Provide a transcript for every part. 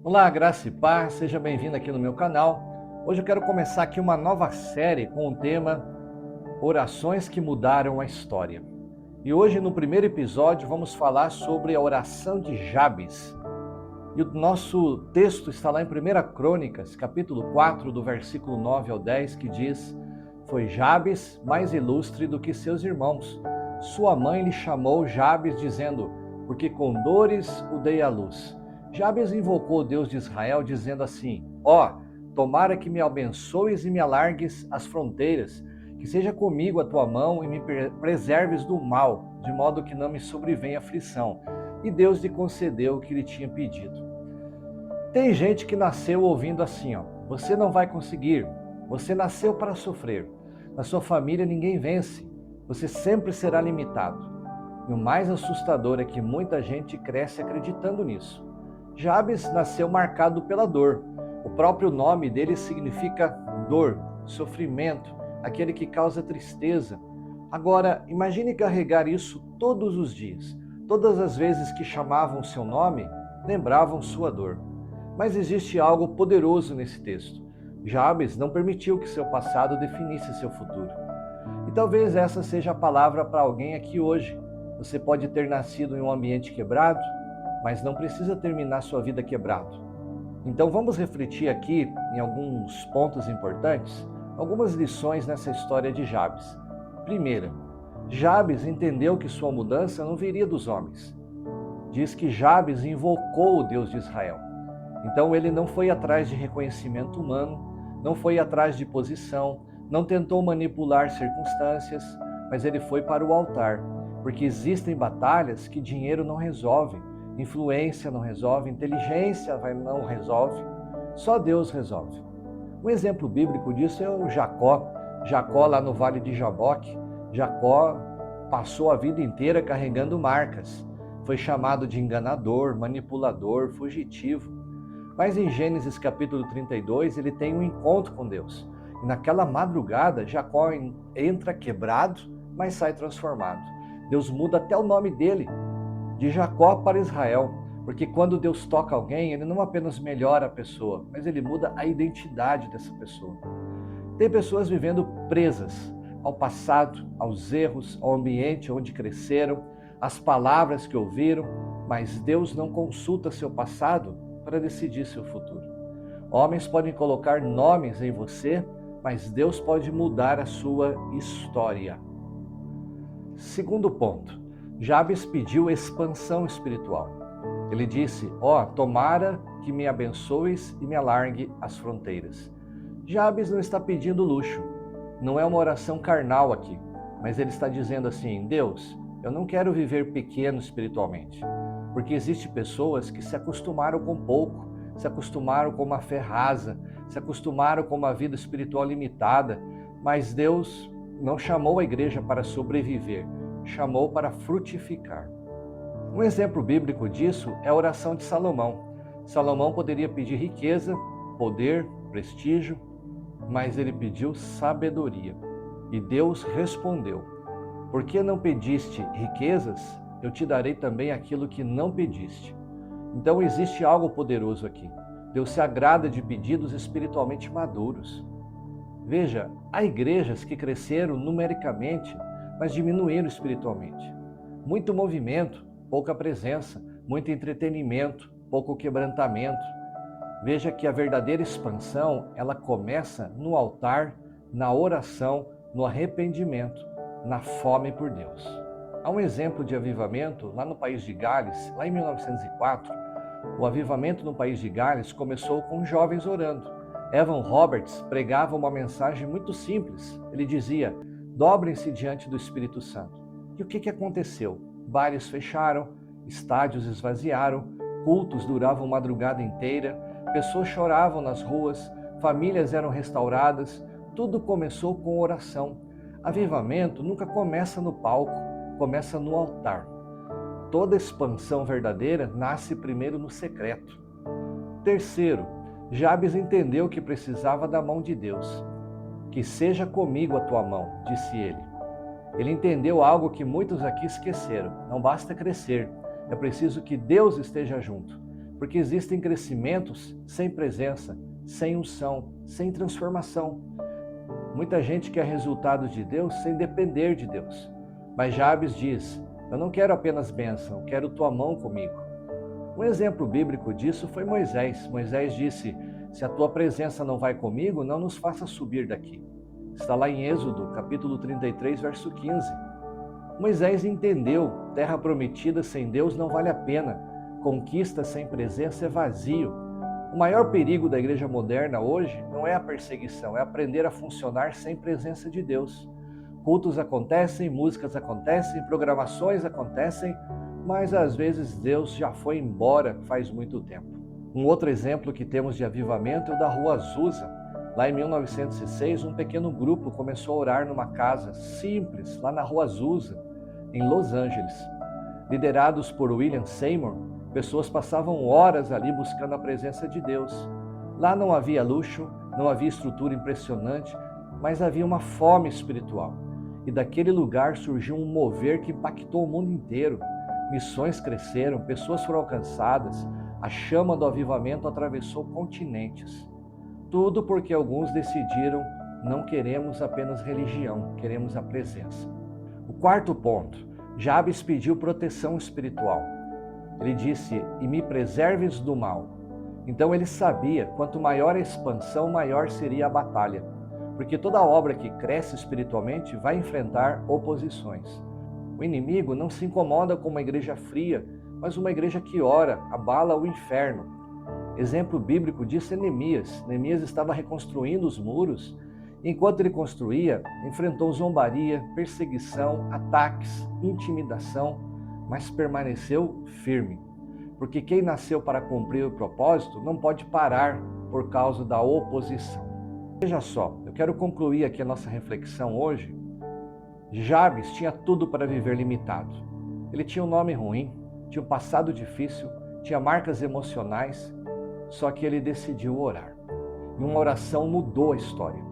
Olá, graça e paz, seja bem-vindo aqui no meu canal. Hoje eu quero começar aqui uma nova série com o tema Orações que Mudaram a História. E hoje, no primeiro episódio, vamos falar sobre a oração de Jabes. E o nosso texto está lá em 1 Crônicas, capítulo 4, do versículo 9 ao 10, que diz: Foi Jabes mais ilustre do que seus irmãos. Sua mãe lhe chamou Jabes, dizendo: Porque com dores o dei à luz. Jabes invocou o Deus de Israel, dizendo assim: tomara que me abençoes e me alargues as fronteiras, que seja comigo a tua mão e me preserves do mal, de modo que não me sobrevenha aflição. E Deus lhe concedeu o que lhe tinha pedido. Tem gente que nasceu ouvindo assim: você não vai conseguir, você nasceu para sofrer, na sua família ninguém vence, você sempre será limitado. E o mais assustador é que muita gente cresce acreditando nisso. Jabes nasceu marcado pela dor. O próprio nome dele significa dor, sofrimento, aquele que causa tristeza. Agora, imagine carregar isso todos os dias. Todas as vezes que chamavam seu nome, lembravam sua dor. Mas existe algo poderoso nesse texto. Jabes não permitiu que seu passado definisse seu futuro. E talvez essa seja a palavra para alguém aqui hoje. Você pode ter nascido em um ambiente quebrado, mas não precisa terminar sua vida quebrado. Então vamos refletir aqui em alguns pontos importantes, algumas lições nessa história de Jabes. Primeira, Jabes entendeu que sua mudança não viria dos homens. Diz que Jabes invocou o Deus de Israel. Então ele não foi atrás de reconhecimento humano, não foi atrás de posição, não tentou manipular circunstâncias, mas ele foi para o altar, porque existem batalhas que dinheiro não resolve, influência não resolve, inteligência não resolve, só Deus resolve. Um exemplo bíblico disso é o Jacó. Jacó lá no Vale de Jaboque, Jacó passou a vida inteira carregando marcas. Foi chamado de enganador, manipulador, fugitivo. Mas em Gênesis capítulo 32, ele tem um encontro com Deus. E naquela madrugada, Jacó entra quebrado, mas sai transformado. Deus muda até o nome dele, de Jacó para Israel, porque quando Deus toca alguém, ele não apenas melhora a pessoa, mas ele muda a identidade dessa pessoa. Tem pessoas vivendo presas ao passado, aos erros, ao ambiente onde cresceram, às palavras que ouviram, mas Deus não consulta seu passado para decidir seu futuro. Homens podem colocar nomes em você, mas Deus pode mudar a sua história. Segundo ponto, Jabes pediu expansão espiritual. Ele disse: tomara que me abençoes e me alargue as fronteiras. Jabes não está pedindo luxo, não é uma oração carnal aqui, mas ele está dizendo assim: Deus, eu não quero viver pequeno espiritualmente, porque existem pessoas que se acostumaram com pouco, se acostumaram com uma fé rasa, se acostumaram com uma vida espiritual limitada, mas Deus não chamou a igreja para sobreviver, chamou para frutificar. Um exemplo bíblico disso é a oração de Salomão. Salomão poderia pedir riqueza, poder, prestígio, mas ele pediu sabedoria. E Deus respondeu: Por que não pediste riquezas? Eu te darei também aquilo que não pediste. Então existe algo poderoso aqui. Deus se agrada de pedidos espiritualmente maduros. Veja, há igrejas que cresceram numericamente, mas diminuíram espiritualmente. Muito movimento, pouca presença, muito entretenimento, pouco quebrantamento. Veja que a verdadeira expansão, ela começa no altar, na oração, no arrependimento, na fome por Deus. Há um exemplo de avivamento lá no país de Gales, lá em 1904. O avivamento no país de Gales começou com jovens orando. Evan Roberts pregava uma mensagem muito simples. Ele dizia: dobrem-se diante do Espírito Santo. E o que aconteceu? Bares fecharam, estádios esvaziaram, cultos duravam madrugada inteira, pessoas choravam nas ruas, famílias eram restauradas, tudo começou com oração. Avivamento nunca começa no palco, começa no altar. Toda expansão verdadeira nasce primeiro no secreto. Terceiro, Jabes entendeu que precisava da mão de Deus. Que seja comigo a tua mão, disse ele. Ele entendeu algo que muitos aqui esqueceram. Não basta crescer, é preciso que Deus esteja junto. porque existem crescimentos sem presença, sem unção, sem transformação. Muita gente quer resultados de Deus sem depender de Deus. Mas Jabes diz: eu não quero apenas bênção, eu quero tua mão comigo. Um exemplo bíblico disso foi Moisés. Moisés disse: se a tua presença não vai comigo, não nos faça subir daqui. Está lá em Êxodo, capítulo 33, verso 15. Moisés entendeu: terra prometida sem Deus não vale a pena. Conquista sem presença é vazio. O maior perigo da igreja moderna hoje não é a perseguição, é aprender a funcionar sem presença de Deus. Cultos acontecem, músicas acontecem, programações acontecem, mas às vezes Deus já foi embora faz muito tempo. Um outro exemplo que temos de avivamento é o da Rua Azusa. Lá em 1906, um pequeno grupo começou a orar numa casa simples, lá na Rua Azusa, em Los Angeles. Liderados por William Seymour, pessoas passavam horas ali buscando a presença de Deus. Lá não havia luxo, não havia estrutura impressionante, mas havia uma fome espiritual. E daquele lugar surgiu um mover que impactou o mundo inteiro. Missões cresceram, pessoas foram alcançadas, a chama do avivamento atravessou continentes. Tudo porque alguns decidiram: não queremos apenas religião, queremos a presença. O quarto ponto: Jabes pediu proteção espiritual. Ele disse: e me preserves do mal. Então ele sabia, quanto maior a expansão, maior seria a batalha. Porque toda obra que cresce espiritualmente vai enfrentar oposições. O inimigo não se incomoda com uma igreja fria, mas uma igreja que ora, abala o inferno. Exemplo bíblico disso é Neemias. Neemias estava reconstruindo os muros. Enquanto ele construía, enfrentou zombaria, perseguição, ataques, intimidação, mas permaneceu firme. Porque quem nasceu para cumprir o propósito não pode parar por causa da oposição. Veja só, eu quero concluir aqui a nossa reflexão hoje. Jabes tinha tudo para viver limitado. Ele tinha um nome ruim, tinha um passado difícil, tinha marcas emocionais, só que ele decidiu orar. E uma oração mudou a história.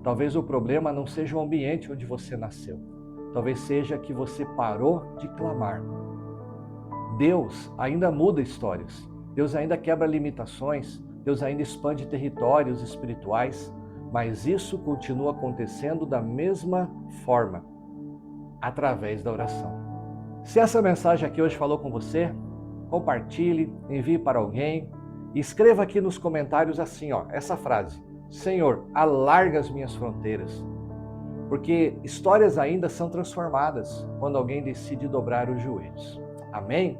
Talvez o problema não seja o ambiente onde você nasceu. Talvez seja que você parou de clamar. Deus ainda muda histórias. Deus ainda quebra limitações. Deus ainda expande territórios espirituais. Mas isso continua acontecendo da mesma forma, através da oração. Se essa mensagem aqui hoje falou com você, compartilhe, envie para alguém e escreva aqui nos comentários assim, essa frase: Senhor, alarga as minhas fronteiras. Porque histórias ainda são transformadas quando alguém decide dobrar os joelhos. Amém?